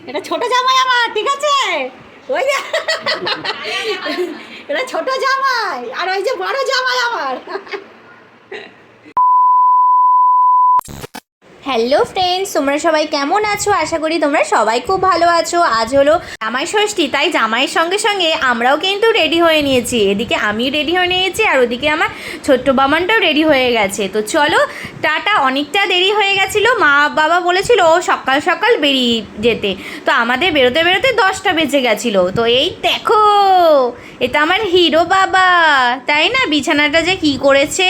এটা ছোট জামাই আমার, ঠিক আছে? ওই যে এটা ছোট জামাই, আর ওই যে বড় জামাই আমার। হ্যালো ফ্রেন্ডস, তোমরা সবাই কেমন আছো? আশা করি তোমরা সবাই খুব ভালো আছো। আজ হলো জামাই ষষ্ঠী, তাই জামাইয়ের সঙ্গে সঙ্গে আমরাও কিন্তু রেডি হয়ে নিয়েছি। এদিকে আমি রেডি হয়ে নিয়েছি, আর ওদিকে আমার ছোট্ট বাবানটাও রেডি হয়ে গেছে। তো চলো টাটা। অনেকটা দেরি হয়ে গেছিলো, মা বাবা বলেছিল ও সকাল সকাল বেরিয়ে যেতে, তো আমাদের বেরোতে বেরোতে 10টা বেজে গেছিলো। তো এই দেখো, এটা আমার হিরো বাবা, তাই না? বিছানাটা যে কি করেছে।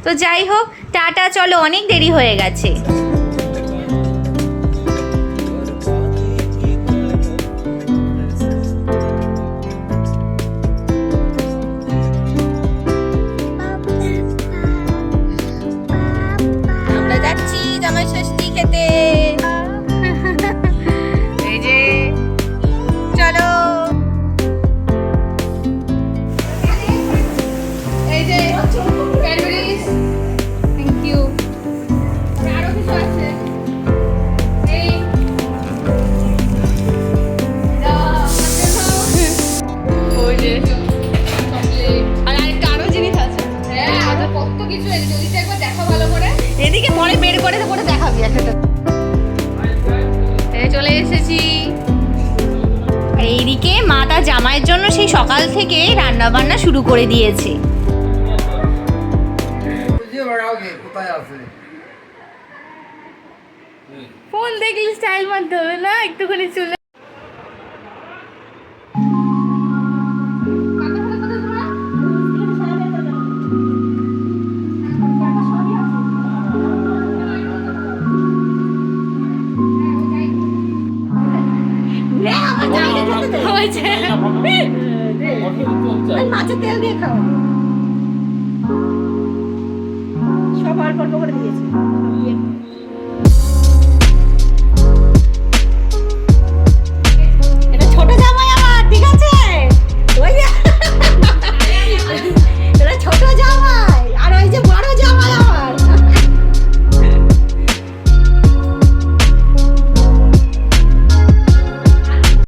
তো যাই হোক, টাটা, চলো, অনেক দেরি হয়ে গেছে। আমরা যাচ্ছি জামাই ষষ্ঠী খেতে। এই যে চলো, এই যে ক্যাডবেরিজ, থ্যাংক ইউ। আরো কিছু আছে, এই ওই যে চকলেট, আর আরেকটা আরো জিনিস আছে। হ্যাঁ, আরো কত কিছু আছে, যদি একবার দেখো ভালো করে। এদিকে পরে বের করে করে দেখাবি একটা। এই চলে এসেছি। এইদিকে মা তার জামাইয়ের জন্য সেই সকাল থেকে রান্না বান্না শুরু করে দিয়েছে। ফোন দেখলে স্টাইল মারতে হবে না, একটুখানি চলে। মাছের তেল দিয়ে খাও, সব অল্প অল্প করে দিয়েছি।